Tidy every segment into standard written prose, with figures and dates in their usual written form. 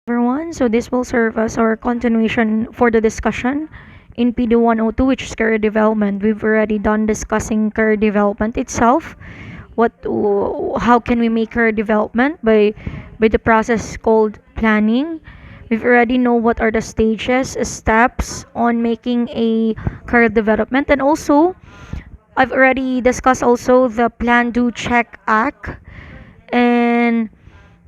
Everyone. So this will serve as our continuation for the discussion in PD 102, which is career development. We've already done discussing career development itself. How can we make career development by the process called planning. We've already know what are the stages, steps on making a career development, and also I've already discussed also the plan, do, check, act, and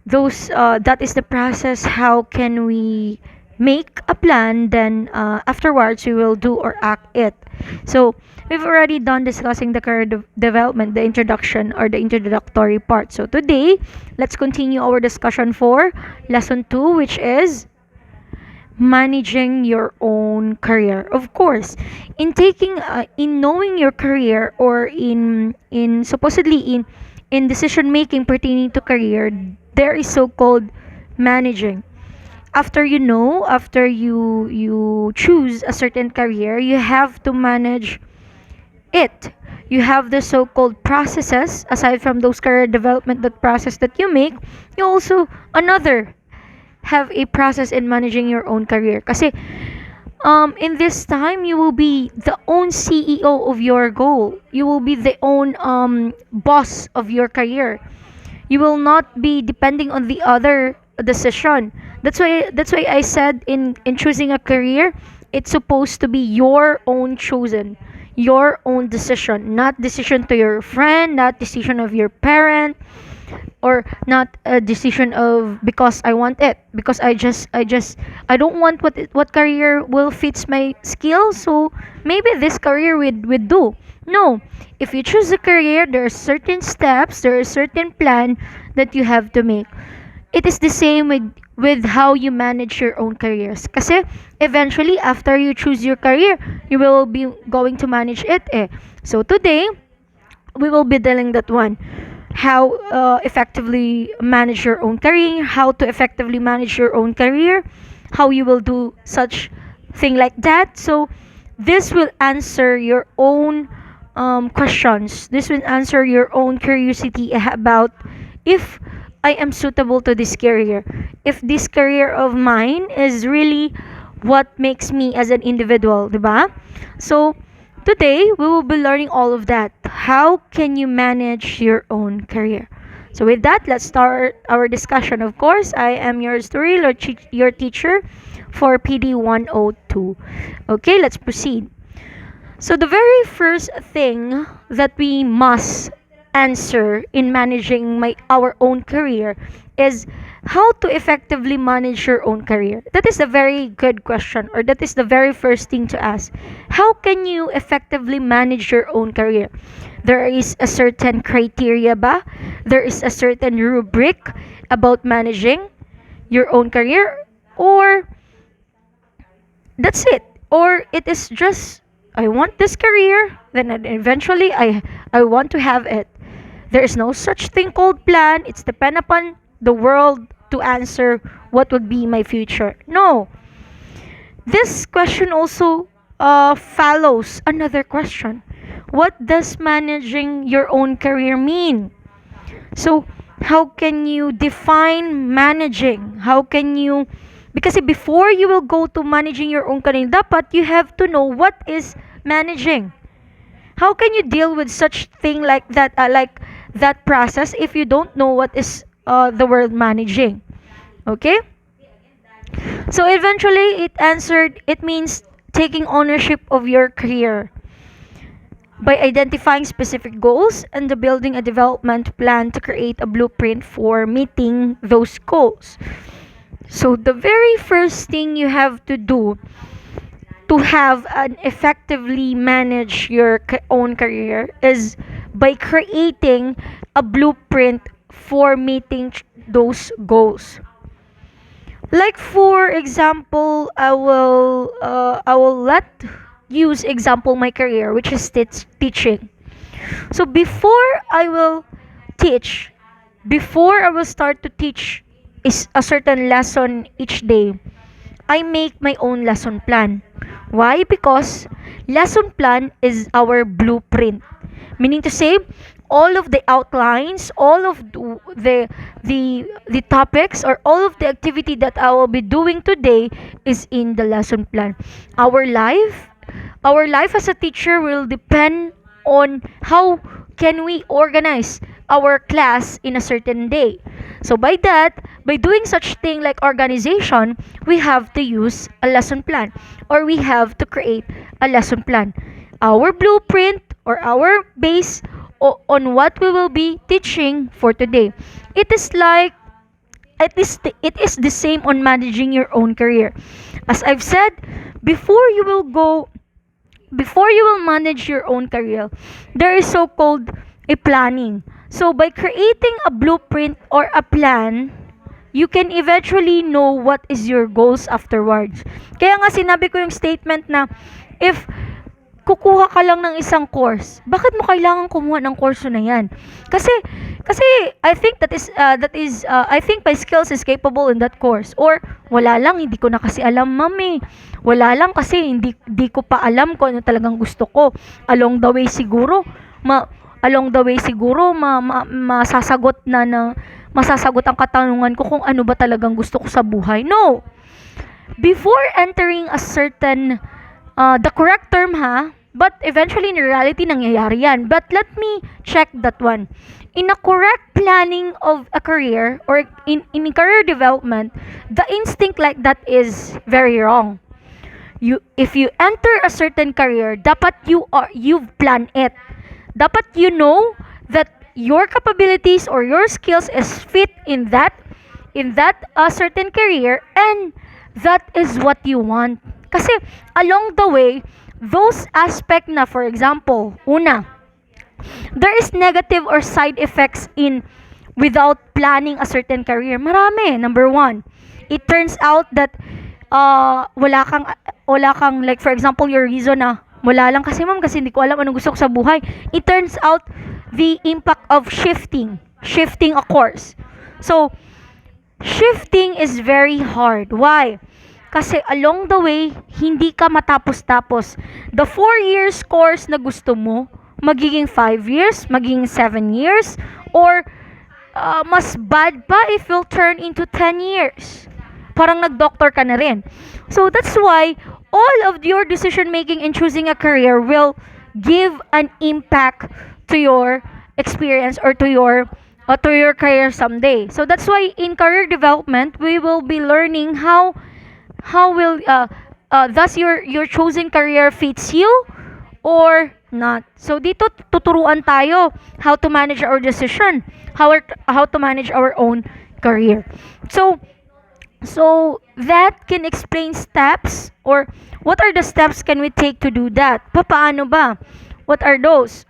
those that is the process. How can we make a plan, then afterwards we will do or act it. So we've already done discussing the career development, the introduction or the introductory part. So today let's continue our discussion for lesson 2, which is managing your own career. Of course, in knowing your career, or in supposedly in decision making pertaining to career, there is so called managing. After you choose a certain career, you have to manage it. You have the so called processes. Aside from those career development, that process that you make, you also another have a process in managing your own career. Kasi in this time, you will be the own CEO of your goal. You will be the own boss of your career. You will not be depending on the other decision. That's why I said in choosing a career, it's supposed to be your own chosen, your own decision, not decision to your friend, not decision of your parent, or not a decision of because I want it, because I don't want what career will fits my skills, so maybe this career would do. No, if you choose a career, there are certain steps, there is certain plan that you have to make. It is the same with how you manage your own careers, kasi eventually after you choose your career, you will be going to manage it so today we will be dealing that one, how effectively manage your own career, how to effectively manage your own career, how you will do such thing like that. So this will answer your own questions. This will answer your own curiosity about if I am suitable to this career, if this career of mine is really what makes me as an individual, diba? So today, we will be learning all of that. How can you manage your own career? So, with that, let's start our discussion. Of course, I am your story, your teacher for PD 102. Okay, let's proceed. So, the very first thing that we must answer in managing our own career is how to effectively manage your own career. That is a very good question, or that is the very first thing to ask. How can you effectively manage your own career? There is a certain criteria ba? There is a certain rubric about managing your own career, or that's it, or it is just I want this career, then eventually I want to have it. There is no such thing called plan. It's depend upon the world to answer what would be my future. No. This question also follows another question. What does managing your own career mean? So, how can you define managing? How can you, because before you will go to managing your own career, dapat you have to know what is managing. How can you deal with such thing like that process if you don't know what is the word managing? Okay? So eventually it answered, it means taking ownership of your career by identifying specific goals and the building a development plan to create a blueprint for meeting those goals. So the very first thing you have to do to have an effectively manage your own career is by creating a blueprint for meeting those goals. Like for example, I will let use example my career, which is teaching. So teach before I will start to teach is a certain lesson each day, I make my own lesson plan. Why? Because lesson plan is our blueprint. Meaning to say, all of the outlines, all of the topics, or all of the activity that I will be doing today is in the lesson plan. Our life, our life as a teacher will depend on how can we organize our class in a certain day. So by that, by doing such thing like organization, we have to use a lesson plan, or we have to create a lesson plan. Our blueprint or our base on what we will be teaching for today. It is like it is the same on managing your own career. As I've said, before you will go before you will manage your own career, there is so-called a planning. So by creating a blueprint or a plan, you can eventually know what is your goals afterwards. Kaya nga sinabi ko yung statement na if kukuha ka lang ng isang course, bakit mo kailangan kumuha ng course na yan? Kasi kasi I think I think my skills is capable in that course, or wala lang, hindi ko na kasi alam, mami. Wala lang kasi hindi ko pa alam kung ano talagang gusto ko. Along the way siguro ma along the way siguro masasagot masasagot ang katanungan ko kung ano ba talagang gusto ko sa buhay. No. Before entering a certain the correct term, ha, but eventually in reality nangyayari yan. But let me check that one. In a correct planning of a career, or in career development, the instinct like that is very wrong. If you enter a certain career, dapat you've planned it. Dapat you know that your capabilities or your skills is fit in that certain career, and that is what you want. Kasi along the way, those aspect na, for example, una, there is negative or side effects in without planning a certain career. Marami. Number one, it turns out that wala kang, like for example, your reason na wala lang kasi ma'am, kasi hindi ko alam anong gusto ko sa buhay. It turns out the impact of shifting a course. So shifting is very hard. Why? Kasi along the way, hindi ka matapos-tapos. The 4 years course na gusto mo, magiging 5 years, magiging 7 years, or mas bad pa if you'll turn into 10 years. Parang nag-doctor ka na rin. So that's why all of your decision making in choosing a career will give an impact to your experience, or to your career someday. So that's why in career development, we will be learning how will thus your chosen career fits you or not. So dito tuturuan tayo how to manage our decision, how to manage our own career. So that can explain steps, or what are the steps can we take to do that? Paano ba? What are those?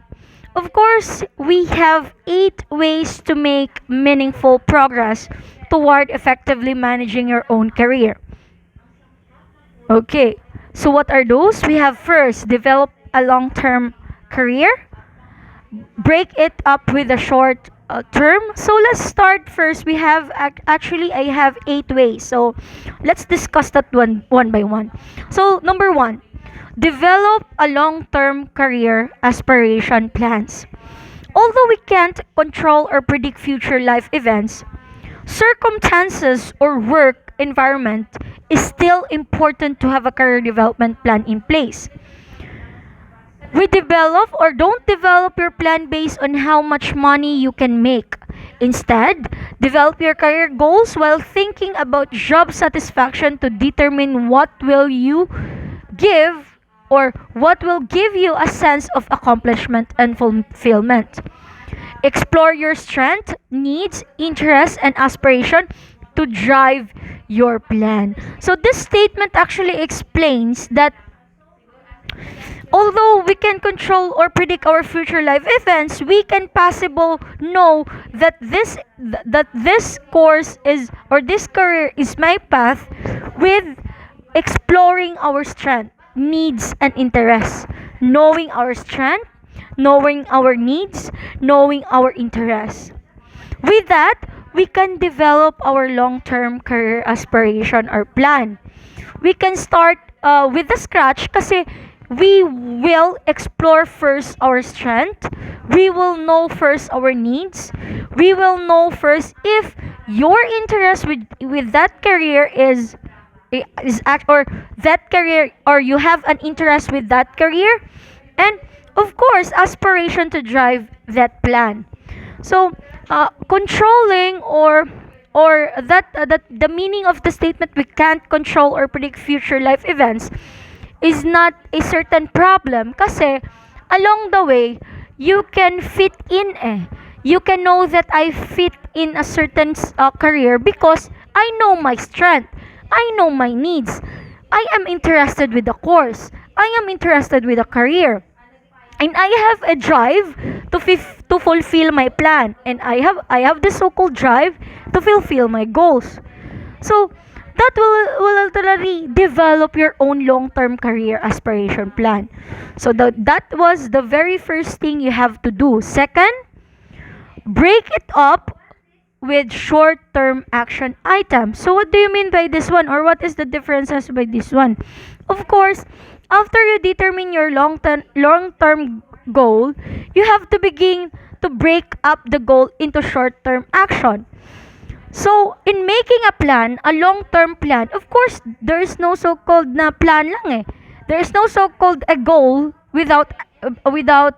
Of course, we have 8 ways to make meaningful progress toward effectively managing your own career. Okay, so what are those? We have first, develop a long-term career. Break it up with a short term. So let's start first. We have actually I have 8 ways. So let's discuss that one by one. So number 1, develop a long-term career aspiration plans. Although we can't control or predict future life events, circumstances or work environment is still important to have a career development plan in place. We develop or don't develop your plan based on how much money you can make. Instead, develop your career goals while thinking about job satisfaction to determine what will you give, or what will give you a sense of accomplishment and fulfillment. Explore your strength, needs, interests, and aspiration to drive your plan. So this statement actually explains that although we can control or predict our future life events, we can possible know that this course is, or this career is my path, with exploring our strength, needs, and interests. Knowing our strength, knowing our needs, knowing our interests. With that, we can develop our long-term career aspiration or plan. We can start with the scratch kasi we will explore first our strength. We will know first our needs. We will know first if your interest with that career is act or that career, or you have an interest with that career, and of course aspiration to drive that plan. So controlling or that the meaning of the statement, we can't control or predict future life events, is not a certain problem, kasi along the way you can fit in you can know that I fit in a certain career because I know my strength, I know my needs, I am interested with the course, I am interested with a career, and I have a drive to fulfill my plan, and I have the so-called drive to fulfill my goals. So that will literally develop your own long-term career aspiration plan. So that was the very first thing you have to do. Second, break it up with short-term action items. So what do you mean by this one, or what is the differences by this one? Of course, after you determine your long-term goal, you have to begin to break up the goal into short-term action. So, in making a plan, a long-term plan, of course, there is no so-called na plan lang eh. There is no so-called a goal without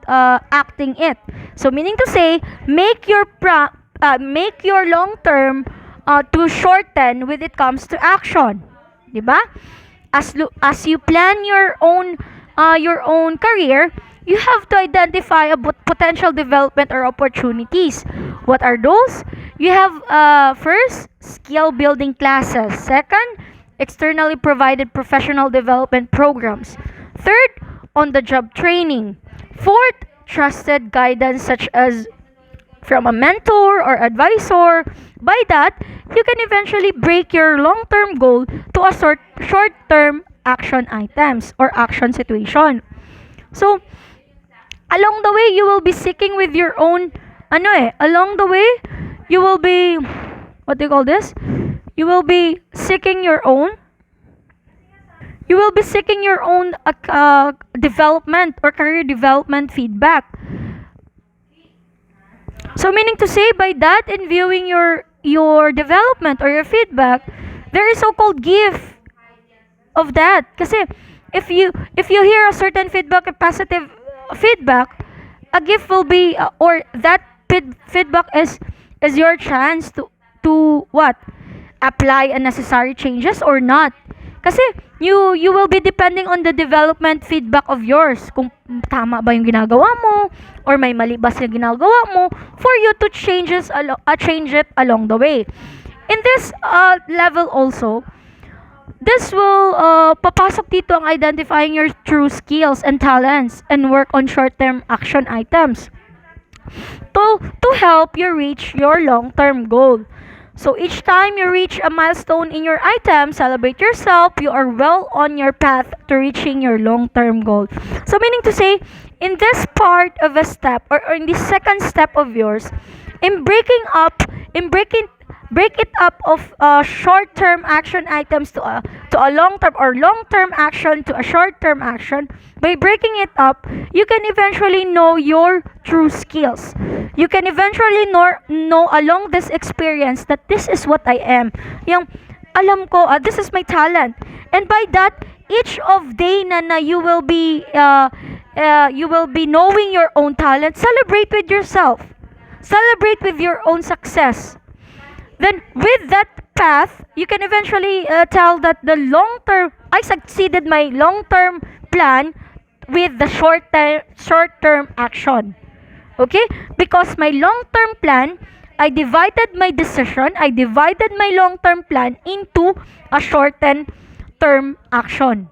acting it. So, meaning to say, make your long-term to shorten when it comes to action. 'Di ba? As you plan your own career, you have to identify about potential development or opportunities. What are those? You have first, skill building classes. Second, externally provided professional development programs. Third, on the job training. Fourth, trusted guidance such as from a mentor or advisor. By that, you can eventually break your long-term goal to a short-term action items or action situation. So, along the way, you will be seeking with your own, along the way, you will be, what do you call this? You will be seeking your own, development or career development feedback. So meaning to say, by that, in viewing your development or your feedback, there is so-called gift of that. Kasi if you hear a certain feedback, a positive feedback, a gift will be or that feedback is your chance to what? Apply unnecessary changes or not. Kasi you will be depending on the development feedback of yours. Kung tama ba yung ginagawa mo or may mali ba sa ginagawa mo for you to change it along the way. In this level also, this will papasok dito ang identifying your true skills and talents and work on short-term action items to help you reach your long-term goal. So each time you reach a milestone in your item, celebrate yourself. You are well on your path to reaching your long-term goal. So meaning to say, in this part of a step or in this second step of yours, in break it up of short-term action items to a long-term or long-term action to a short-term action. By breaking it up, you can eventually know your true skills. You can eventually know along this experience that this is what I am. Yung alam ko, this is my talent. And by that, each of day na you will be knowing your own talent. Celebrate with yourself. Celebrate with your own success. Then with that path, you can eventually tell that I succeeded my long-term plan with the short-term action. Okay? Because my long-term plan, I divided my long-term plan into a short-term action.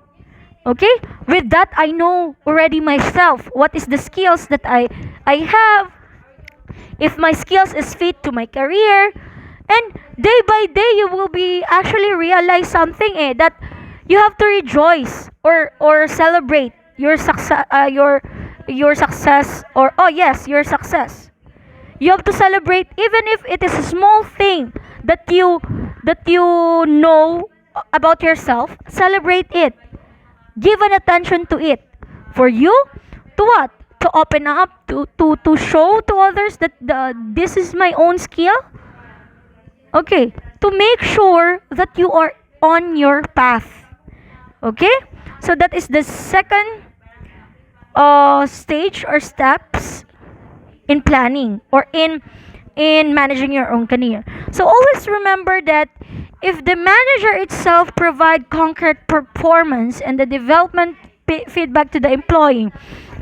Okay? With that, I know already myself what is the skills that I have, if my skills is fit to my career, and day by day you will be actually realize something that you have to rejoice or celebrate your success your success or your success. You have to celebrate even if it is a small thing that you know about yourself. Celebrate it. Give an attention to it. For you to what? To open up, to show to others that this is my own skill. Okay, to make sure that you are on your path. Okay, so that is the second stage or steps in planning or in managing your own career. So always remember that if the manager itself provide concrete performance and the development feedback to the employee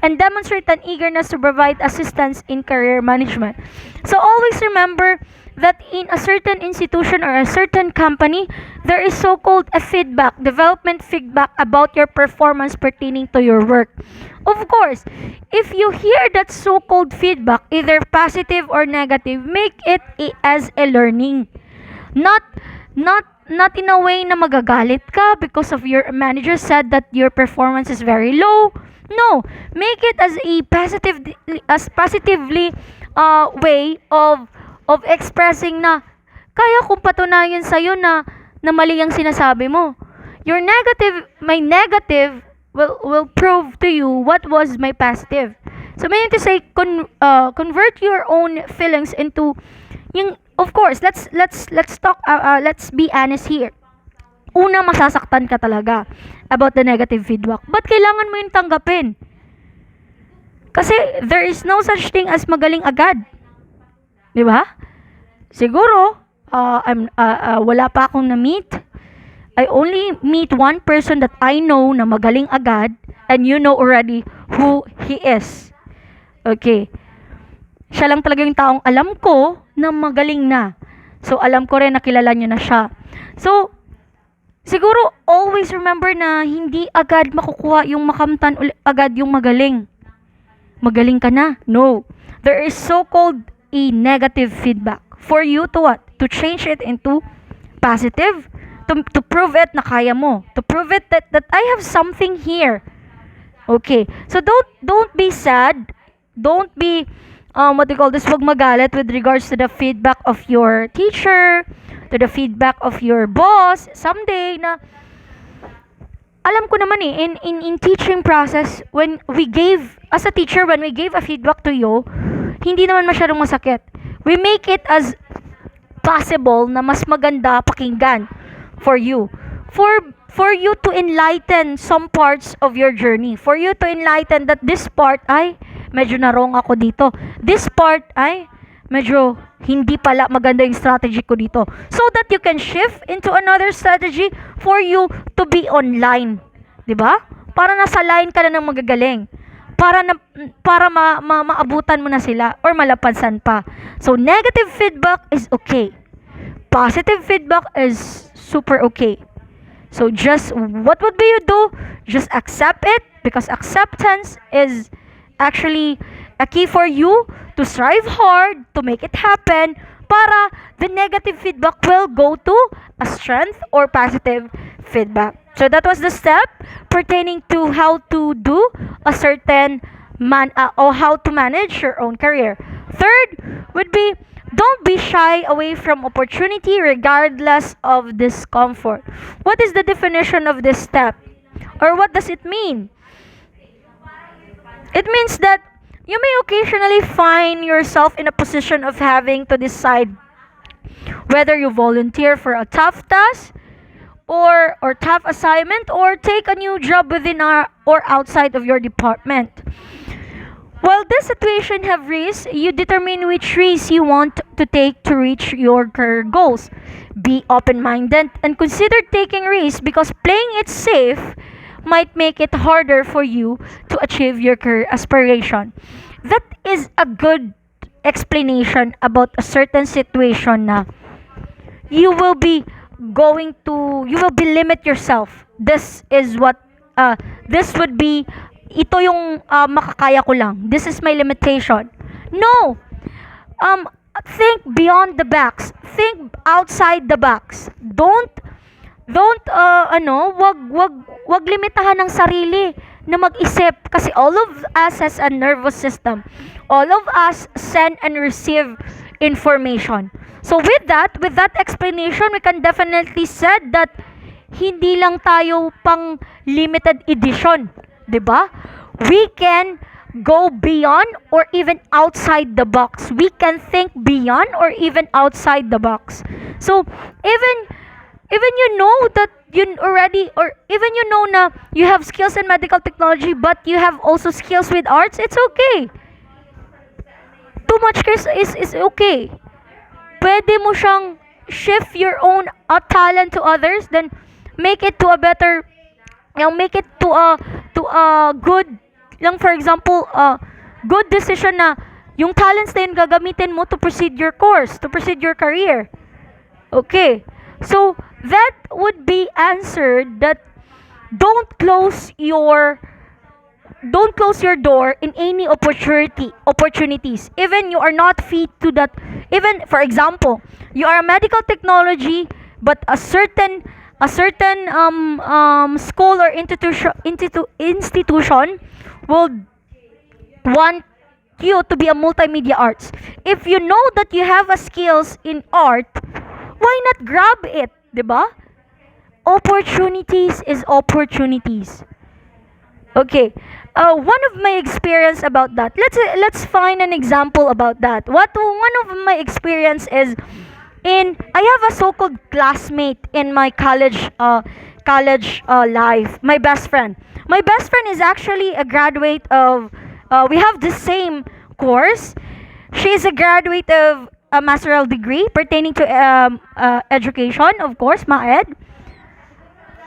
and demonstrate an eagerness to provide assistance in career management. So always remember that in a certain institution or a certain company, there is so-called a feedback, development feedback about your performance pertaining to your work. Of course, if you hear that so-called feedback, either positive or negative, make it as a learning. Not not in a way na magagalit ka because of your manager said that your performance is very low. No, make it as a positively way of expressing na kaya kong patunayan sa na mali ang sinasabi mo. Your negative, my negative will prove to you what was my positive. So meaning to say, convert your own feelings into yung, of course, let's be honest here. Una, masasaktan ka talaga about the negative feedback. But kailangan mo yung tanggapin? Kasi there is no such thing as magaling agad. Di ba? Siguro, wala pa akong na-meet. I only meet one person that I know na magaling agad, and you know already who he is. Okay. Siya lang talaga yung taong alam ko na magaling na. So, alam ko rin na kilala nyo na siya. So, siguro, always remember na hindi agad makukuha yung makamtan agad yung magaling. Magaling ka na? No. There is so-called a negative feedback. For you to what? To change it into positive. To prove it na kaya mo. To prove it that I have something here. Okay. So, don't be sad. Don't be what do you call this, wag magalit with regards to the feedback of your teacher, to the feedback of your boss someday na alam ko naman in teaching process, when we gave as a teacher, when we gave a feedback to you, hindi naman masyadong masakit. We make it as possible na mas maganda pakinggan for you, for you to enlighten some parts of your journey, for you to enlighten that this part ay medyo na-wrong ako dito. This part ay medyo hindi pala maganda yung strategy ko dito. So that you can shift into another strategy for you to be online. 'Di ba? Para nasa line ka na ng magagaling. Para maabutan mo na sila or malapansan pa. So negative feedback is okay. Positive feedback is super okay. So just what would be you do? Just accept it, because acceptance is actually a key for you to strive hard to make it happen para the negative feedback will go to a strength or positive feedback. So that was the step pertaining to how to do a certain or how to manage your own career. Third would be, don't be shy away from opportunity regardless of discomfort. What is the definition of this step? Or what does it mean? It means that you may occasionally find yourself in a position of having to decide whether you volunteer for a tough task or tough assignment or take a new job within or outside of your department. While this situation have risks, you determine which risks you want to take to reach your career goals. Be open-minded and consider taking risks, because playing it safe might make it harder for you to achieve your career aspiration. That is a good explanation about a certain situation na you will be limit yourself. This is what this would be, ito yung makakaya ko lang. This is my limitation. No. Think beyond the box. Think outside the box. Don't wag limitahan ng sarili na mag-isip, kasi all of us has a nervous system. All of us send and receive information. So with that explanation, we can definitely said that hindi lang tayo pang limited edition, 'di ba? we can go beyond or even outside the box. We can think beyond or even outside the box. So even you know that you already, or even you know na you have skills in medical technology but you have also skills with arts, it's okay. Too much is okay. Pwede mo siyang shift your own talent to others, then make it to a better, make it to a good, lang for example, good decision na yung talents na yun gagamitin mo to proceed your course, to proceed your career. Okay. So that would be answered that don't close your don't close your door in any opportunities, even you are not fit to that. Even for example, you are a medical technology but a certain school or institution will want you to be a multimedia arts. If you know that you have a skills in art, why not grab it, 'di ba? Opportunities is opportunities. Okay. One of my experience about that. Let's find an example about that. One of my experience is I have a so-called classmate in my college life. My best friend. My best friend is actually a graduate of. We have the same course. She is a graduate of a master's degree pertaining to education, of course, MAED.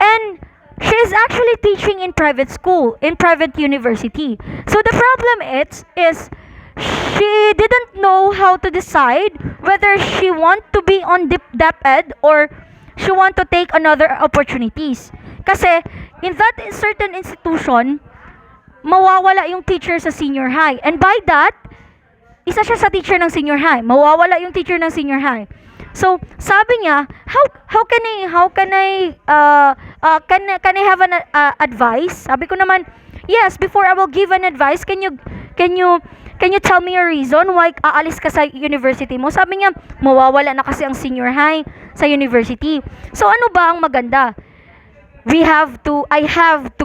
And she is actually teaching in private school, in private university. So the problem is she didn't know how to decide whether she want to be on DepEd or she want to take another opportunities. Kasi in that certain institution, mawawala yung teacher sa senior high. And by that, isa siya sa teacher ng senior high. Mawawala yung teacher ng senior high. So, sabi niya, can I have an advice? Sabi ko naman, yes, before I will give an advice, can you tell me a reason why aalis ka sa university mo? Sabi niya, mawawala na kasi ang senior high sa university. So, ano ba ang maganda? I have to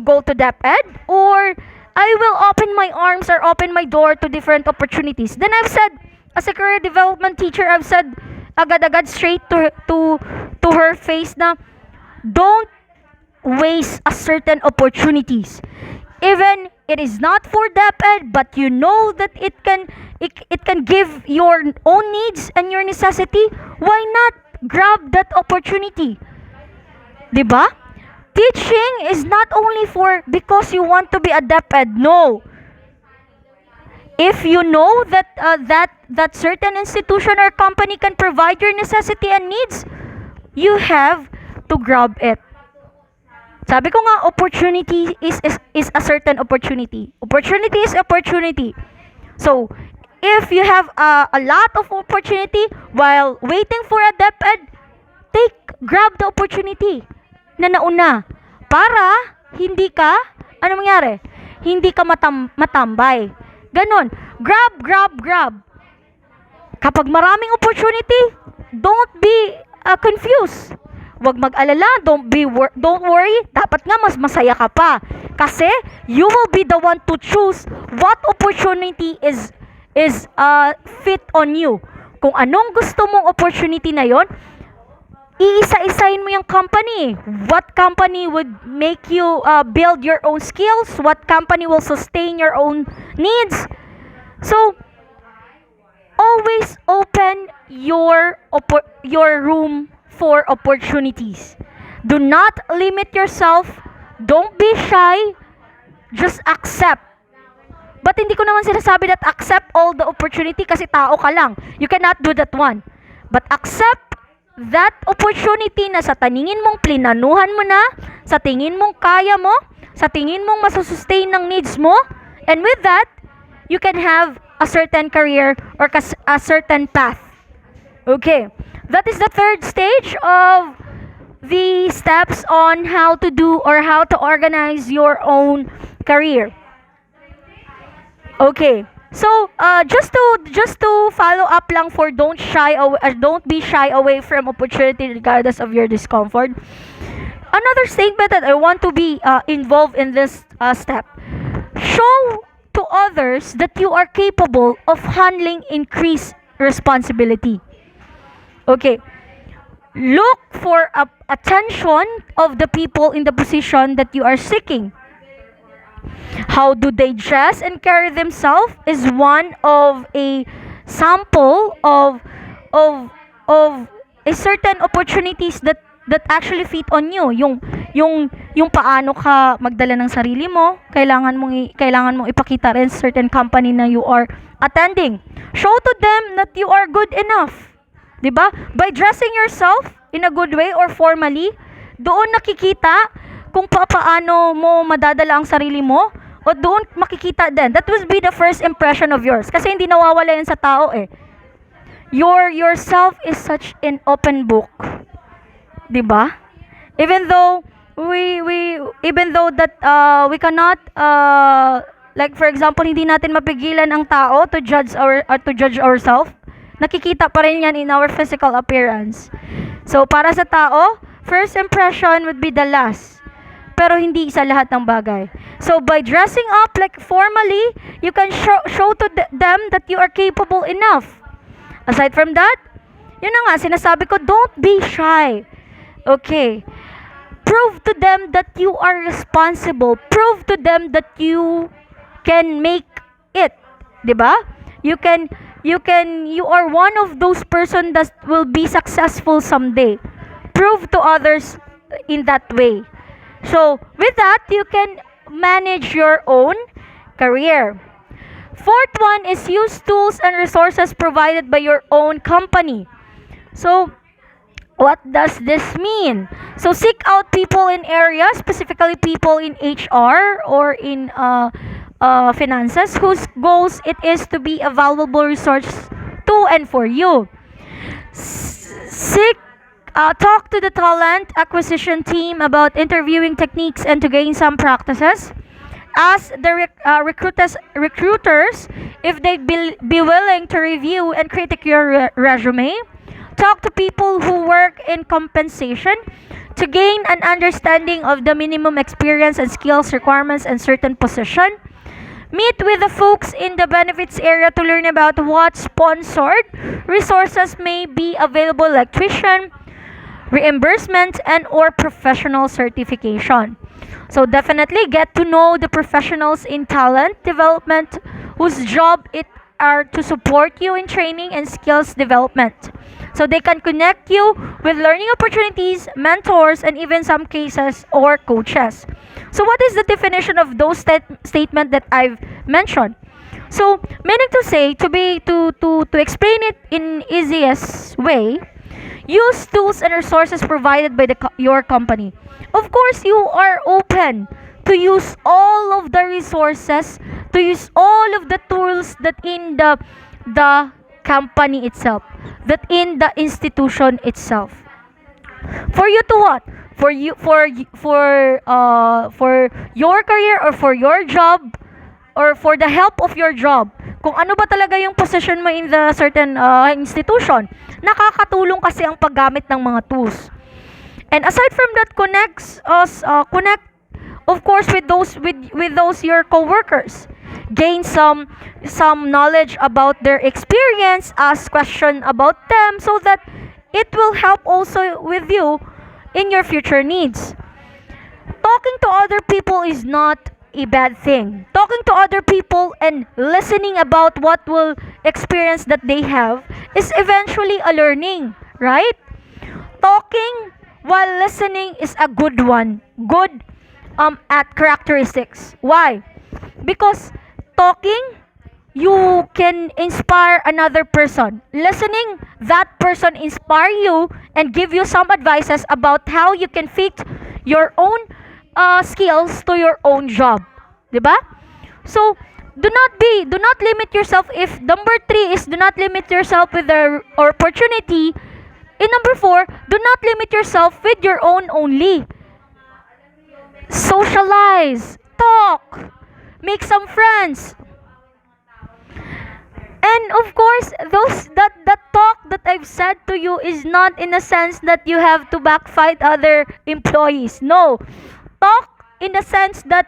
go to DepEd, or I will open my arms or open my door to different opportunities. Then I've said, as a career development teacher, I've said agad-agad straight to her face na don't waste a certain opportunities. Even it is not for DepEd, but you know that it can give your own needs and your necessity, why not grab that opportunity? 'Di ba? Teaching is not only for because you want to be a DepEd. No. If you know that certain institution or company can provide your necessity and needs, you have to grab it. Sabi ko nga, opportunity is a certain opportunity. Opportunity is opportunity. So, if you have a lot of opportunity while waiting for a DepEd, grab the opportunity na nauna para hindi ka, ano mangyari? Hindi ka matambay. Ganon. Grab. Kapag maraming opportunity, don't be confused. Huwag mag-alala, don't worry. Dapat nga mas masaya ka pa. Kasi you will be the one to choose what opportunity is fit on you. Kung anong gusto mong opportunity na yon, iisa-isahin mo yung company. What company would make you build your own skills? What company will sustain your own needs? So, always open your room for opportunities. Do not limit yourself. Don't be shy. Just accept. But hindi ko naman sinasabi that accept all the opportunity kasi tao ka lang. You cannot do that one. But accept that opportunity na sa tingin mong plinanuhan mo na, sa tingin mong kaya mo, sa tingin mong masusustain ng needs mo, and with that, you can have a certain career or a certain path. Okay. That is the third stage of the steps on how to do or how to organize your own career. Okay. So, just to follow up lang for don't be shy away from opportunity regardless of your discomfort. Another statement that I want to be involved in this step. Show to others that you are capable of handling increased responsibility. Okay, look for attention of the people in the position that you are seeking. How do they dress and carry themselves is one of a sample of of a certain opportunities that actually fit on you. Yung paano ka magdala ng sarili mo, kailangan mong ipakita rin sa certain company na you are attending. Show to them that you are good enough. 'Di ba? By dressing yourself in a good way or formally, doon nakikita kung paano mo madadala ang sarili mo, o doon makikita din. That will be the first impression of yours. Kasi hindi nawawala yan sa tao eh. Yourself is such an open book. 'Di ba? Even though even though that we cannot like for example, hindi natin mapigilan ang tao to judge ourselves. Nakikita pa rin yan in our physical appearance. So, para sa tao, first impression would be the last. Pero hindi sa lahat ng bagay. So, by dressing up like formally, you can show to them that you are capable enough. Aside from that, yun na nga, sinasabi ko, don't be shy. Okay. Prove to them that you are responsible. Prove to them that you can make it. 'Di ba? You are one of those person that will be successful someday. Prove to others in that way. So, with that, you can manage your own career. Fourth one is use tools and resources provided by your own company. So, what does this mean? So, seek out people in areas, specifically people in HR or in finances, whose goals it is to be a valuable resource to and for you. Talk to the talent acquisition team about interviewing techniques and to gain some practices. Ask the recruiters if they'd be willing to review and critique your resume. Talk to people who work in compensation to gain an understanding of the minimum experience and skills requirements in certain position. Meet with the folks in the benefits area to learn about what sponsored resources may be available, like tuition, reimbursement, and or professional certification. So definitely get to know the professionals in talent development whose job it are to support you in training and skills development. So they can connect you with learning opportunities, mentors, and even some cases or coaches. So what is the definition of those statement that I've mentioned? So meaning to say, to explain it in easiest way, use tools and resources provided by your company. Of course, you are open to use all of the resources, to use all of the tools that in the company itself, that in the institution itself. For you to what? For your career or for your job or for the help of your job. Kung ano ba talaga yung position mo in the certain institution, nakakatulong kasi ang paggamit ng mga tools. And aside from that, connect of course with those your coworkers. Gain some knowledge about their experience, ask question about them so that it will help also with you in your future needs. Talking to other people is not a bad thing. Talking to other people and listening about what will experience that they have is eventually a learning, right? Talking while listening is a good one. Good at characteristics. Why? Because talking, you can inspire another person. Listening, that person inspire you and give you some advices about how you can fit your own skills to your own job. Diba? So, do not limit yourself. If number 3 is do not limit yourself with the opportunity, in number 4, do not limit yourself with your own only. Socialize, talk, make some friends. And of course, that talk that I've said to you is not in a sense that you have to backfight other employees. No. Talk in the sense that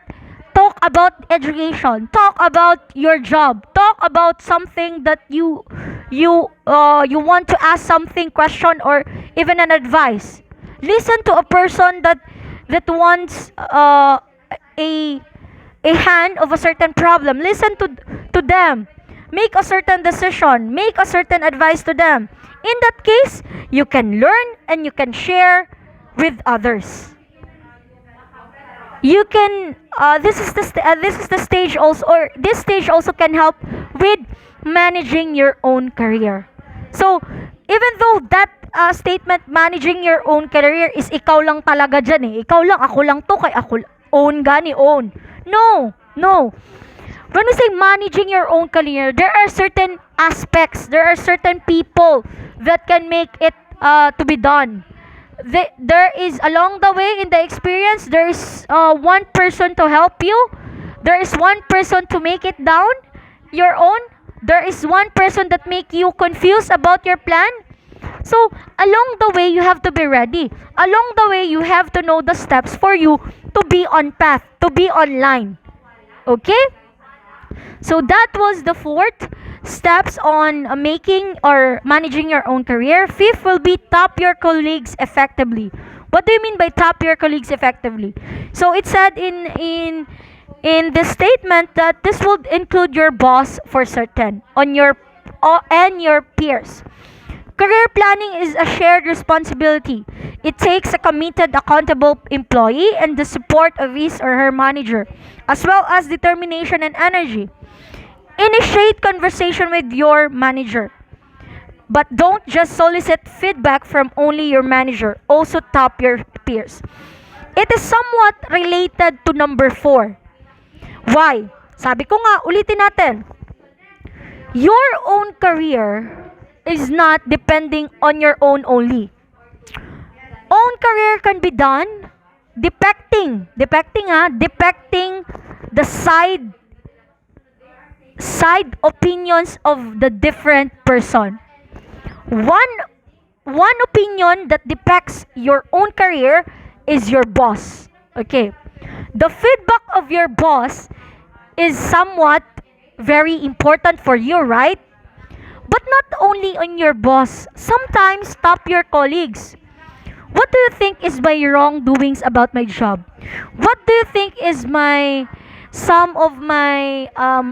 talk Talk about education. Talk about your job. Talk about something that you want to ask something, question, or even an advice. Listen to a person that wants a a hand of a certain problem. Listen to them. Make a certain decision. Make a certain advice to them. In that case, you can learn and you can share with others. You can this is the stage also, or this stage also can help with managing your own career. So even though that statement, managing your own career, is ikaw lang talaga dyan eh, ikaw lang, ako lang to, kay ako own gani own, no. When we say managing your own career, there are certain aspects, there are certain people that can make it to be done. There is, along the way in the experience, there is one person to help you. There is one person to make it down your own. There is one person that make you confused about your plan. So along the way, you have to be ready. Along the way, you have to know the steps for you to be on path, to be online. Okay? So that was the fourth steps on making or managing your own career. Fifth will be top your colleagues effectively. What do you mean by top your colleagues effectively? So it said in the statement that this would include your boss for certain on your and your peers. Career planning is a shared responsibility. It takes a committed, accountable employee and the support of his or her manager, as well as determination and energy. Initiate conversation with your manager. But don't just solicit feedback from only your manager. Also top your peers. It is somewhat related to number 4. Why? Sabi ko nga, ulitin natin. Your own career is not depending on your own only. Own career can be done depicting the side opinions of the different person. One opinion that depicts your own career is your boss. Okay. The feedback of your boss is somewhat very important for you, right? But not only on your boss, sometimes top your colleagues. What do you think is my wrongdoings about my job? What do you think is some of my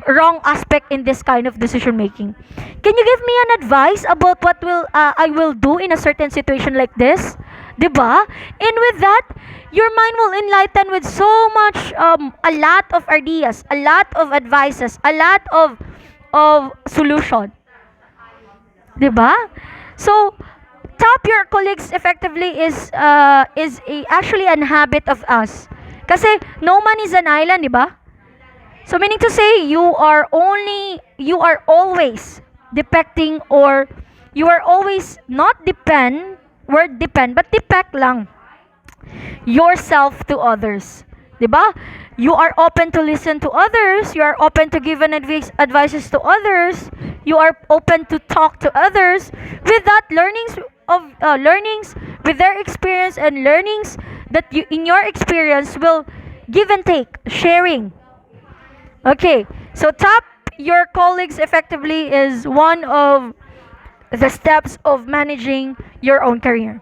wrong aspect in this kind of decision making? Can you give me an advice about what will I will do in a certain situation like this? 'Di ba? And with that, your mind will enlighten with so much a lot of ideas, a lot of advices, a lot of solution. 'Di ba? So top your colleagues effectively is actually an habit of us. Kasi no man is an island, 'di ba? So meaning to say, you are always depicting, or you are always not depend, but depict lang yourself to others. 'Di ba? You are open to listen to others, you are open to give an advices to others, you are open to talk to others with that learnings with their experience, and learnings that you in your experience will give and take, sharing. Okay, so top your colleagues effectively is one of the steps of managing your own career.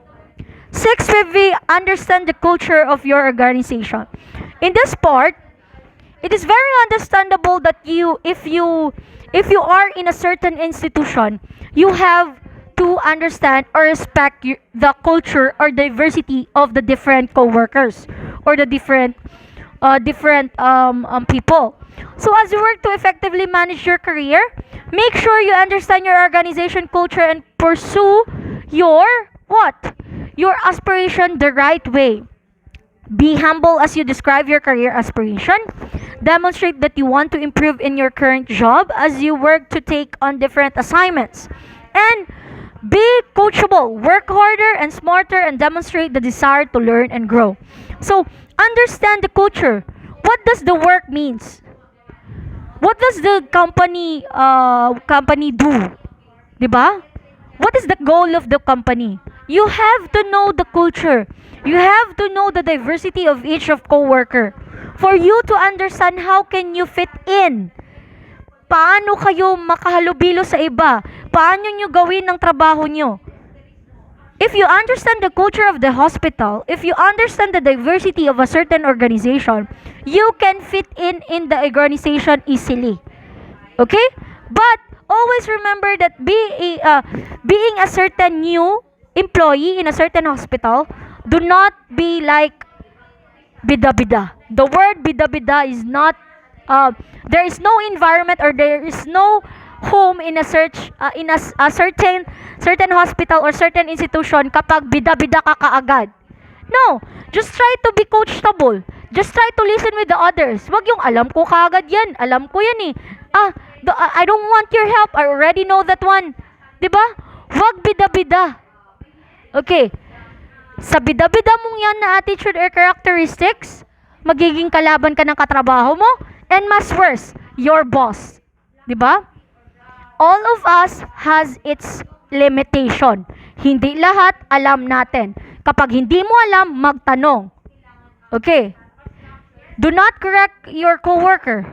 Six will be understand the culture of your organization. In this part, it is very understandable that if you are in a certain institution, you have to understand or respect the culture or diversity of the different co-workers or the different people. So as you work to effectively manage your career, make sure you understand your organization culture and pursue your what? Your aspiration the right way. Be humble as you describe your career aspiration. Demonstrate that you want to improve in your current job as you work to take on different assignments. And be coachable. Work harder and smarter and demonstrate the desire to learn and grow. So, understand the culture. What does the work means? What does the company do? 'Di ba? What is the goal of the company? You have to know the culture. You have to know the diversity of each of coworker. For you to understand how can you fit in. Paano kayo makahalubilo sa iba? Paano nyo gawin ng trabaho nyo? If you understand the culture of the hospital, if you understand the diversity of a certain organization, you can fit in the organization easily. Okay? But always remember that being a certain new employee in a certain hospital, do not be like bida-bida. The word bida-bida is not, there is no environment or there is no home in a certain hospital or certain institution kapag bida-bida ka kaagad. No, just try to be coachable. Just try to listen with the others. Wag yung alam ko kaagad yan. Alam ko yan eh. I don't want your help. I already know that one. 'Di ba? Wag bida-bida. Okay. Sa bida-bida mong yan na attitude or characteristics, magiging kalaban ka ng katrabaho mo, and mas worse, your boss. 'Di ba? All of us has its limitation. Hindi lahat alam natin. Kapag hindi mo alam, magtanong. Okay. Do not correct your coworker.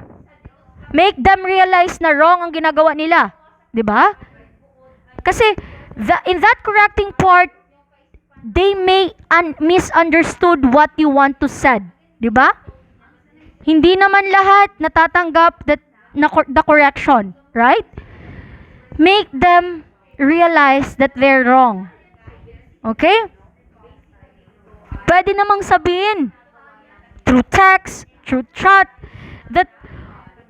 Make them realize na wrong ang ginagawa nila. 'Di ba? Kasi in that correcting part, they may misunderstood what you want to said. 'Di ba? Hindi naman lahat natatanggap the correction, right? Make them realize that they're wrong. Okay? Pwede namang sabihin through text, through chat, that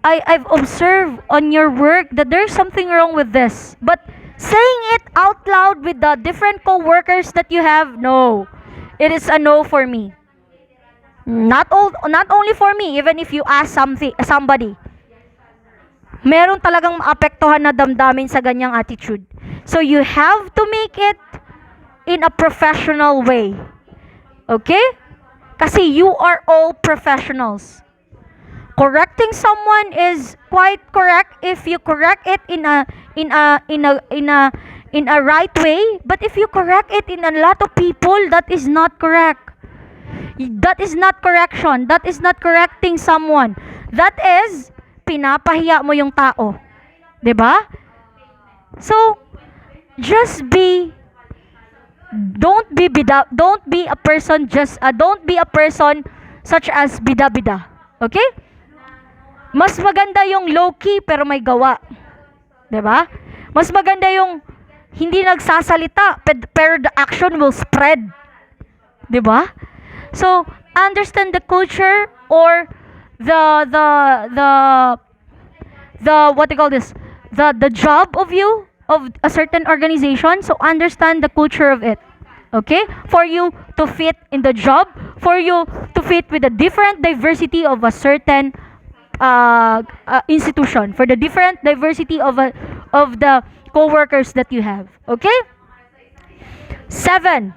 I've observed on your work that there's something wrong with this. But saying it out loud with the different co-workers that you have, no. It is a no for me. Not only for me, even if you ask somebody. Meron talagang maapektuhan na damdamin sa ganyang attitude. So you have to make it in a professional way. Okay? Kasi you are all professionals. Correcting someone is quite correct if you correct it in a right way, but if you correct it in a lot of people, that is not correct. That is not correction. That is not correcting someone. That is pinapahiya mo yung tao. 'Di ba? So, just don't be a person such as bida-bida. Okay? Mas maganda yung low-key pero may gawa. 'Di ba? Mas maganda yung hindi nagsasalita pero the action will spread. 'Di ba? So, understand the culture or the what do you call this? The job of a certain organization. So understand the culture of it. Okay? For you to fit in the job, for you to fit with the different diversity of a certain institution, for the different diversity of the co-workers that you have. Okay? 7.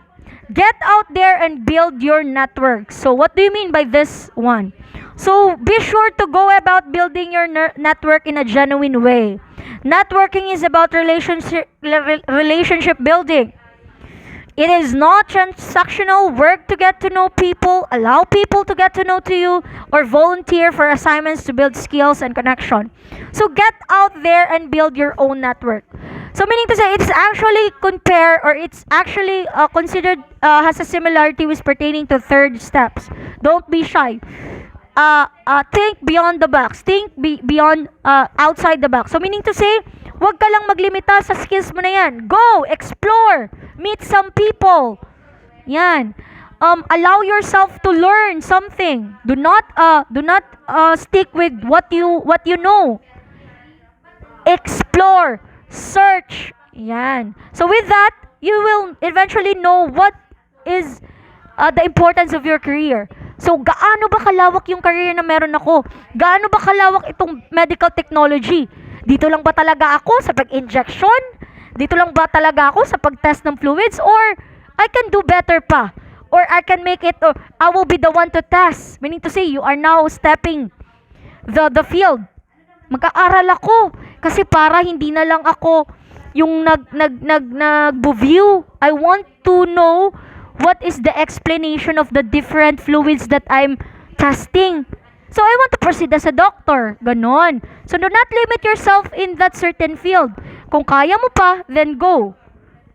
Get out there and build your network. So what do you mean by this one? So be sure to go about building your network in a genuine way. Networking is about relationship building. It is not transactional work to get to know people, allow people to get to know you, or volunteer for assignments to build skills and connection. So get out there and build your own network. So meaning to say, it's actually considered has a similarity with pertaining to third steps. Don't be shy. Think beyond the box. Think beyond outside the box. So meaning to say, wag ka lang maglimita sa skills mo na yan. Go, explore, meet some people. Yan. Allow yourself to learn something. Do not stick with what you know. Explore, search. Yan. So with that, you will eventually know what is the importance of your career. So, gaano ba kalawak yung career na meron ako? Gaano ba kalawak itong medical technology? Dito lang ba talaga ako sa pag-injection? Dito lang ba talaga ako sa pag-test ng fluids? Or, I can do better pa? Or, I can make it, or I will be the one to test. Meaning to say, you are now stepping the field. Mag-aaral ako. Kasi para hindi na lang ako yung nag-view. I want to know what is the explanation of the different fluids that I'm testing. So, I want to proceed as a doctor. Ganon. So, do not limit yourself in that certain field. Kung kaya mo pa, then go.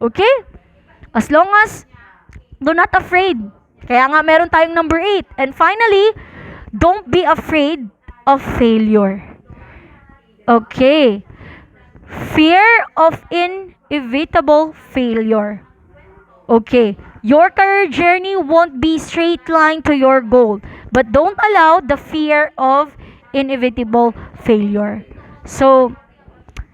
Okay? As long as, do not afraid. Kaya nga meron tayong number 8. And finally, don't be afraid of failure. Okay. Fear of inevitable failure. Okay. Your career journey won't be straight line to your goal, but don't allow the fear of inevitable failure. So,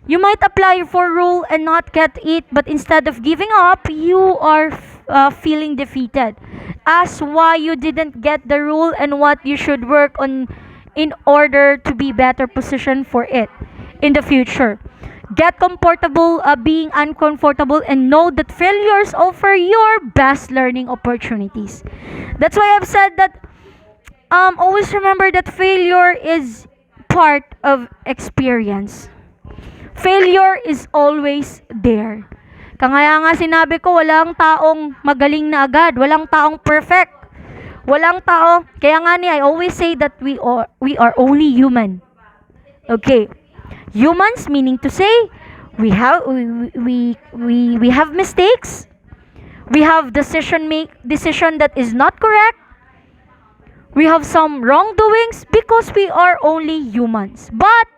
you might apply for rule and not get it, but instead of giving up, you are feeling defeated. Ask why you didn't get the rule and what you should work on in order to be better positioned for it in the future. Get comfortable being uncomfortable and know that failures offer your best learning opportunities. That's why I've said that always remember that failure is part of experience. Failure is always there. Kaya nga sinabi ko, walang taong magaling na agad. Walang taong perfect. Walang tao. Kaya nga I always say that we are only human. Okay. Humans meaning to say we have mistakes. We have decision that is not correct. We have some wrongdoings because we are only humans. But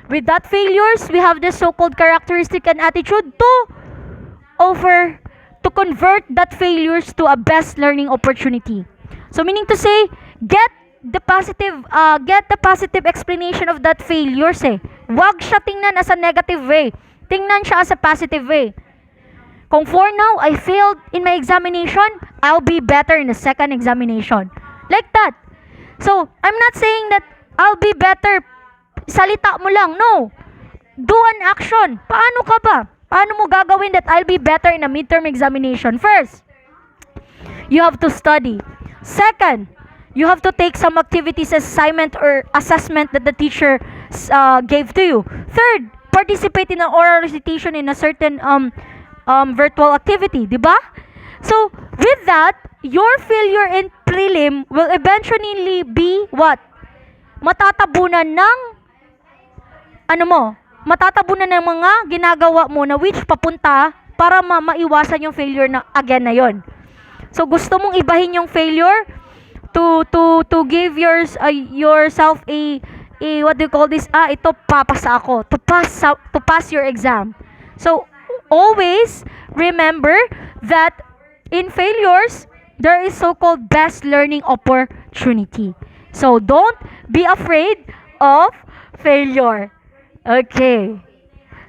with that failures, we have this so-called characteristic and attitude to convert that failures to a best learning opportunity. So meaning to say, get the positive explanation of that failures eh. Wag siya tingnan as a negative way. Tingnan siya as a positive way. Kung for now, I failed in my examination, I'll be better in the second examination. Like that. So, I'm not saying that I'll be better. Salita mo lang. No. Do an action. Paano ka ba? Paano mo gagawin that I'll be better in a midterm examination? First, you have to study. Second, you have to take some activities, assignment, or assessment that the teacher gave to you. Third, participate in an oral recitation in a certain virtual activity. Diba? So, with that, your failure in prelim will eventually be what? Matatabunan ng matatabunan ng mga ginagawa mo na which papunta para maiwasan yung failure na again na yon. So gusto mong ibahin yung failure to give yourself a what do you call this? Ito papasa ako to pass your exam. So always remember that in failures there is so-called best learning opportunity. So don't be afraid of failure. Okay.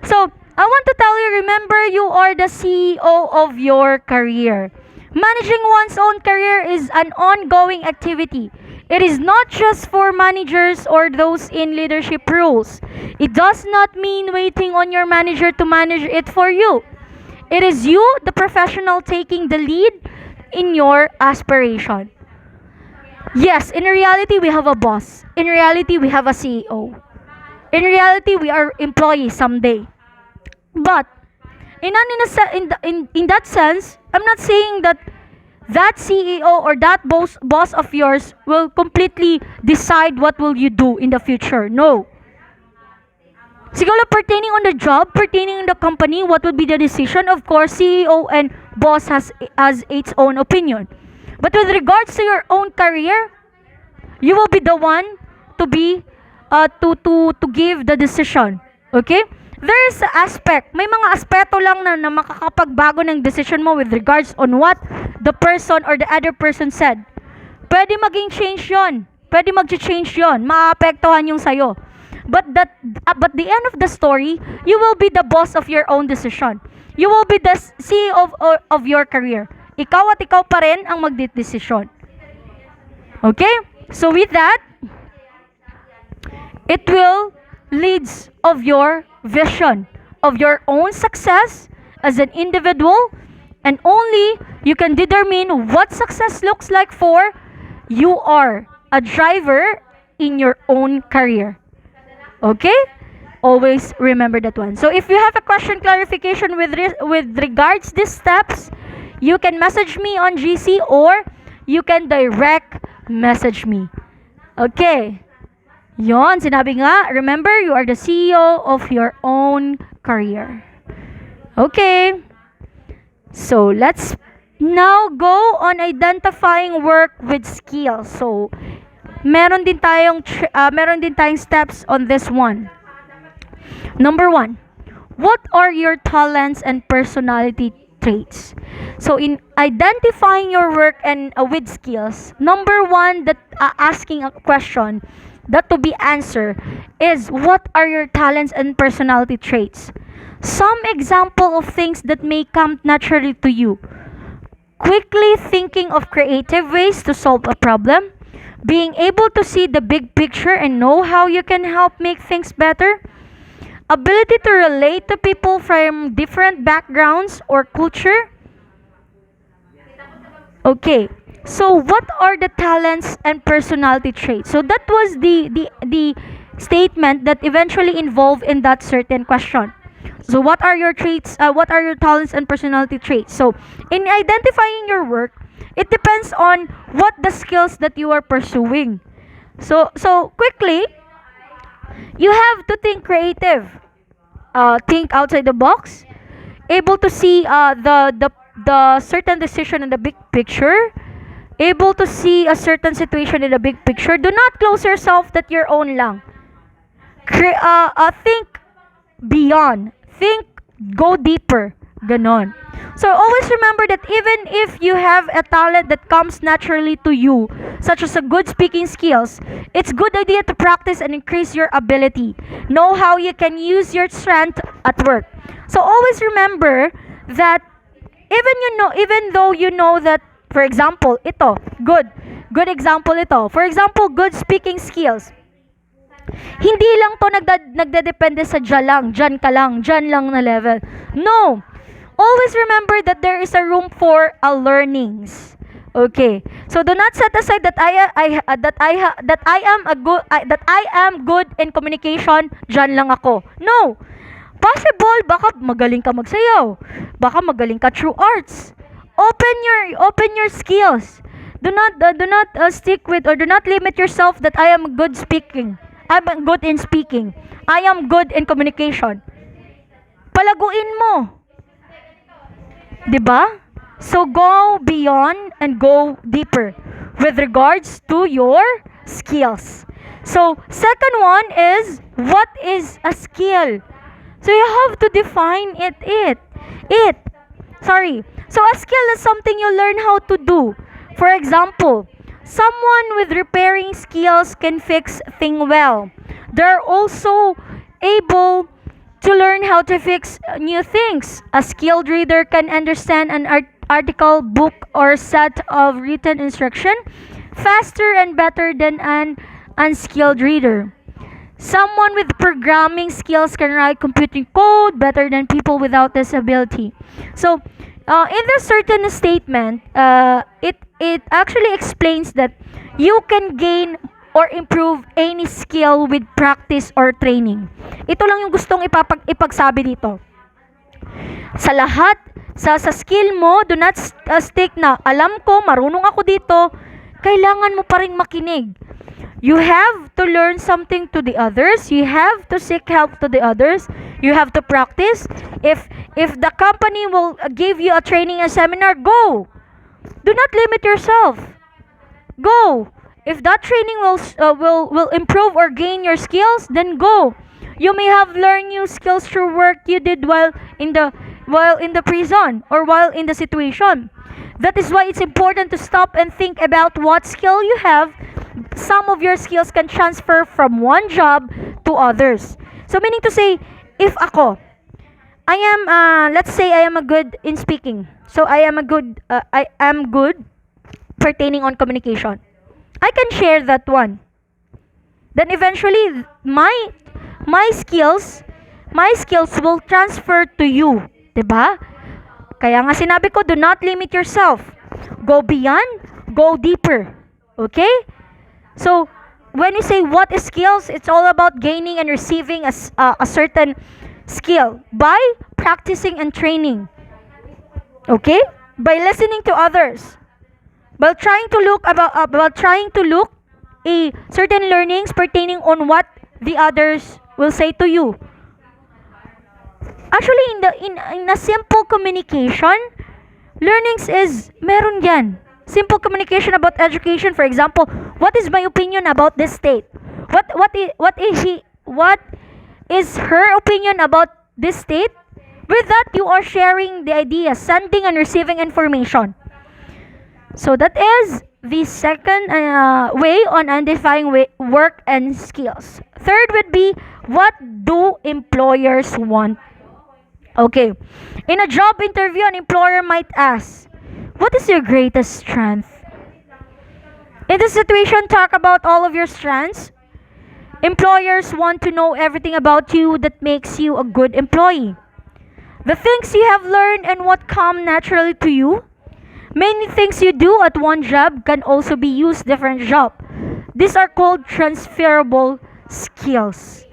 So, I want to tell you, remember, you are the CEO of your career. Managing one's own career is an ongoing activity. It is not just for managers or those in leadership roles. It does not mean waiting on your manager to manage it for you. It is you, the professional, taking the lead in your aspiration. Yes, in reality, we have a boss. In reality, we have a CEO. In reality, we are employees someday. But in that sense, I'm not saying that CEO or that boss of yours will completely decide what will you do in the future. No. Siguro pertaining on the job, pertaining on the company, what would be the decision? Of course, CEO and boss has its own opinion. But with regards to your own career, you will be the one to be to give the decision. Okay? There is an aspect. May mga aspeto lang na makakapagbago ng decision mo with regards on what the person or the other person said. Pwede maging change yon. Pwede mag-change yon. Maapektuhan yung sayo. But the end of the story, you will be the boss of your own decision. You will be the CEO of your career. Ikaw at ikaw pa rin ang magdedesisyon. Okay? So with that, it will leads of your vision of your own success as an individual, and only you can determine what success looks like for you are a driver in your own career. Okay? Always remember that one. So if you have a question, clarification with regards these steps, you can message me on GC or you can direct message me. Okay. Yon, sinabi nga, remember, you are the CEO of your own career. Okay. So, let's now go on identifying work with skills. So, meron din tayong steps on this one. Number one, what are your talents and personality traits? So in identifying your work and with skills, number one that asking a question that to be answered is what are your talents and personality traits? Some example of things that may come naturally to you. Quickly thinking of creative ways to solve a problem, being able to see the big picture and know how you can help make things better, ability to relate to people from different backgrounds or culture. Okay. So what are the talents and personality traits? So that was the statement that eventually involved in that certain question. So what are your traits? What are your talents and personality traits? So in identifying your work, it depends on what the skills that you are pursuing. So quickly, you have to think creative, think outside the box, able to see the certain decision in the big picture, able to see a certain situation in the big picture. Do not close yourself that your own lang. Think beyond. Think, go deeper. Ganon. So always remember that even if you have a talent that comes naturally to you, such as a good speaking skills, it's good idea to practice and increase your ability. Know how you can use your strength at work. So always remember that even though you know that, for example, ito, good example ito. For example, good speaking skills. Hindi lang to nagdedepende sa dyan lang na level. No. Always remember that there is a room for a learnings. Okay. So do not set aside that I am good in communication, dyan lang ako. No. Possible baka magaling ka magsayaw. Baka magaling ka through arts. Open your skills. Do not stick with or do not limit yourself that I am good speaking. I'm good in speaking. I am good in communication. Palaguin mo. 'Di ba? So go beyond and go deeper with regards to your skills. So second one is what is a skill? So you have to define it. Sorry. So a skill is something you learn how to do. For example, someone with repairing skills can fix things well. They're also able to learn how to fix new things. A skilled reader can understand an article, book, or set of written instruction faster and better than an unskilled reader. Someone with programming skills can write computing code better than people without this ability. So, in this certain statement, it actually explains that you can gain or improve any skill with practice or training. Ito lang yung gustong ipagsabi dito. Sa lahat, sa skill mo, do not stick na, alam ko, marunong ako dito, kailangan mo pa rin makinig. You have to learn something to the others. You have to seek help to the others. You have to practice. If the company will give you a training and seminar, go. Do not limit yourself. Go. If that training will improve or gain your skills, then go. You may have learned new skills through work you did while in the prison or while in the situation. That is why it's important to stop and think about what skill you have. Some of your skills can transfer from one job to others. So meaning to say, if ako, let's say I am a good in speaking. So I am good pertaining on communication. I can share that one. Then eventually, my skills will transfer to you. 'Di ba? Kaya nga sinabi ko, do not limit yourself. Go beyond, go deeper. Okay? So, when you say what is skills, it's all about gaining and receiving a certain skill by practicing and training. Okay? By listening to others. While trying to look a certain learnings pertaining on what the others will say to you. Actually, in a simple communication, learnings is meron yan. Simple communication about education, for example, what is my opinion about this state? What is her opinion about this state? With that, you are sharing the idea, sending and receiving information. So that is the second way on identifying work and skills. Third would be, what do employers want? Okay. In a job interview, an employer might ask, what is your greatest strength? In this situation, talk about all of your strengths. Employers want to know everything about you that makes you a good employee. The things you have learned and what come naturally to you. Many things you do at one job can also be used different job. These are called transferable skills.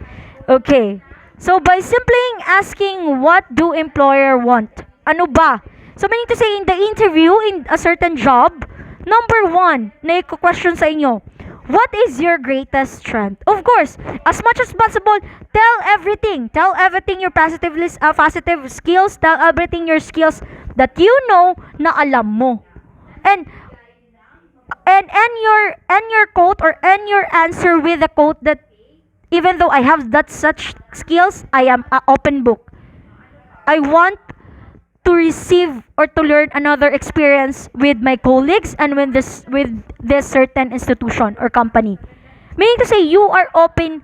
Okay. So by simply asking, what do employer want? Ano ba? So meaning to say, in the interview in a certain job, number one, na question sa inyo, what is your greatest strength? Of course, as much as possible, tell everything. Tell everything your positive skills. Tell everything your skills that you know na alam mo. And end your quote or end your answer with a quote that, even though I have that such skills, I am an open book. I want to receive or to learn another experience with my colleagues and with this certain institution or company. Meaning to say, you are open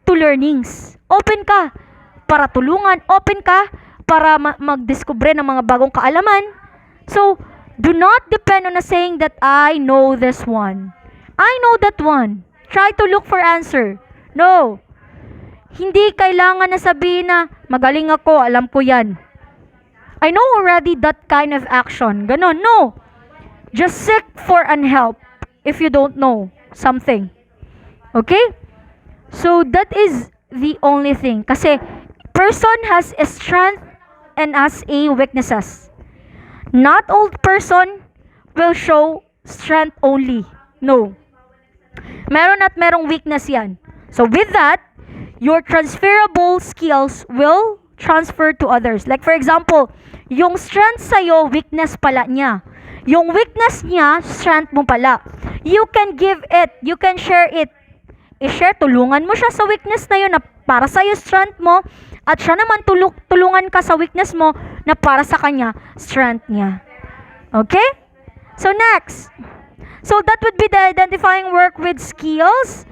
to learnings. Open ka para tulungan. Open ka para magdiskubre ng mga bagong kaalaman. So, do not depend on a saying that I know this one. I know that one. Try to look for answer. No. Hindi kailangan na sabihin na, magaling ako, alam ko yan. I know already that kind of action. Ganon. No. Just seek for an help if you don't know something. Okay? So, that is the only thing. Kasi, person has a strength and has a weaknesses. Not all person will show strength only. No. Meron at merong weakness yan. So with that, your transferable skills will transfer to others. Like for example, yung strength sa'yo, weakness pala niya. Yung weakness niya, strength mo pala. You can give it. You can share it. I-share, tulungan mo siya sa weakness na yun na para sa'yo strength mo, at siya naman tulungan ka sa weakness mo na para sa kanya, strength niya. Okay? So next. So that would be the identifying work with skills.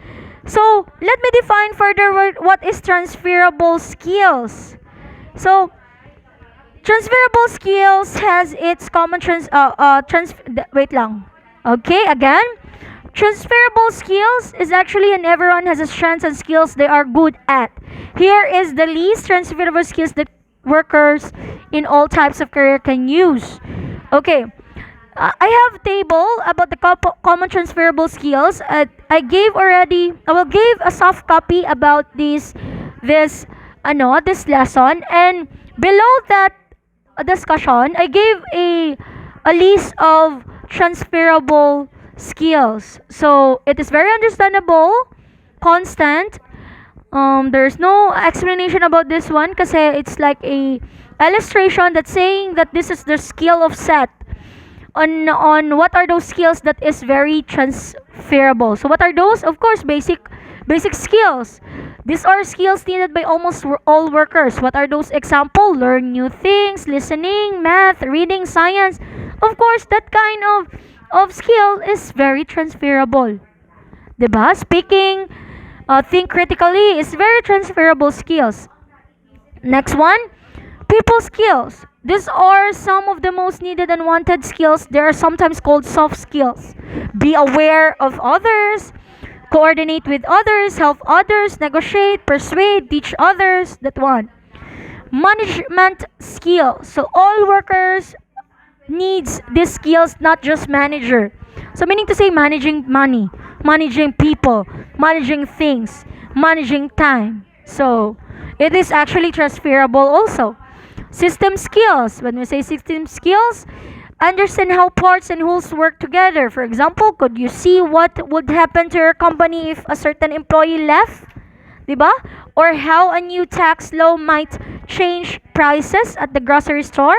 So let me define further what is transferable skills. So transferable skills has its common wait lang. Okay, again. Transferable skills is actually, and everyone has a strengths and skills they are good at. Here is the least transferable skills that workers in all types of career can use. Okay. I have a table about the common transferable skills. I will give a soft copy about this lesson, and below that discussion, I gave a list of transferable skills. So it is very understandable, constant. There's no explanation about this one kasi it's like a illustration that's saying that this is the skill of set. On what are those skills that is very transferable. So what are those? Of course, basic skills. These are skills needed by almost all workers. What are those? Example, learn new things, listening, math, reading, science. Of course, that kind of skill is very transferable. Diba? Speaking, think critically is very transferable skills. Next one, people skills. These are some of the most needed and wanted skills. They are sometimes called soft skills. Be aware of others, coordinate with others, help others, negotiate, persuade, teach others. That one. Management skills. So all workers needs these skills, not just manager. So meaning to say, managing money, managing people, managing things, managing time. So it is actually transferable also. System skills. When we say system skills, understand how parts and wholes work together. For example, could you see what would happen to your company if a certain employee left? Diba? Or how a new tax law might change prices at the grocery store?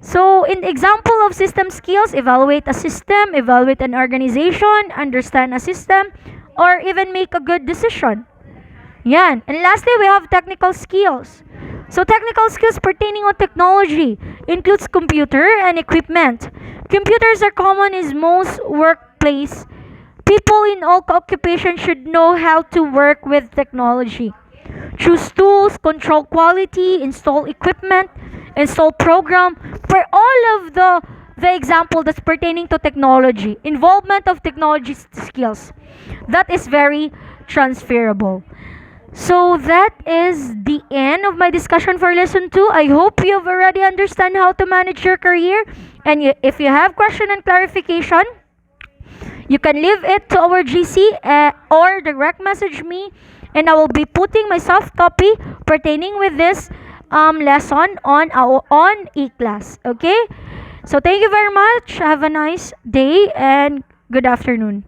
So, in example of system skills, evaluate a system, evaluate an organization, understand a system, or even make a good decision. Yan. And lastly, we have technical skills. So, technical skills pertaining on technology includes computer and equipment. Computers are common in most workplace. People in all occupations should know how to work with technology. Choose tools, control quality, install equipment, install program. For all of the example that's pertaining to technology, involvement of technology skills, that is very transferable. So that is the end of my discussion for lesson 2. I hope you've already understand how to manage your career, and if you have question and clarification, you can leave it to our GC or direct message me, and I will be putting my soft copy pertaining with this lesson on our on e-class. Okay? So thank you very much. Have a nice day and good afternoon.